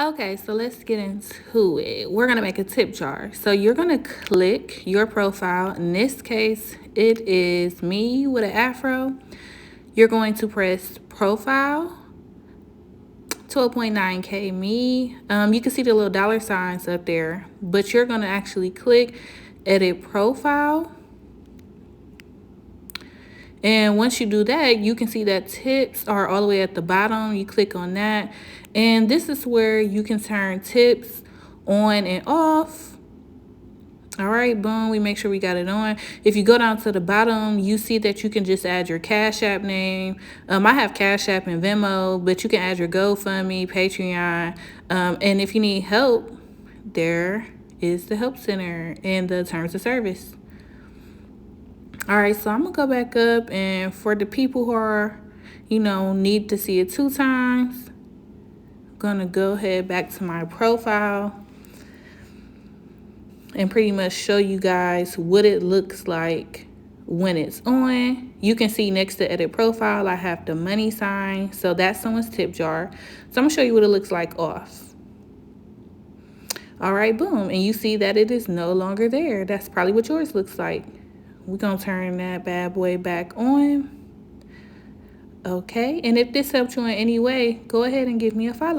Okay, so let's get into it. We're gonna make a tip jar. So you're gonna click your profile. In this case, it is me with an afro. You're going to press profile, 12.9K me. You can see the little dollar signs up there, but you're gonna actually click edit profile. And once you do that, you can see that tips are all the way at the bottom. You click on that. And this is where you can turn tips on and off. All right, boom, we make sure we got it on. If you go down to the bottom, you see that you can just add your Cash App name. I have Cash App and Venmo, but you can add your GoFundMe, Patreon. And if you need help, there is the help center and the terms of service. All right, so I'm gonna go back up, and for the people who are, need to see it 2 times, I'm gonna go ahead back to my profile and pretty much show you guys what it looks like when it's on. You can see next to edit profile, I have the money sign. So that's someone's tip jar. So I'm gonna show you what it looks like off. All right, boom. And you see that it is no longer there. That's probably what yours looks like. We're gonna turn that bad boy back on. Okay, and if this helped you in any way, go ahead and give me a follow.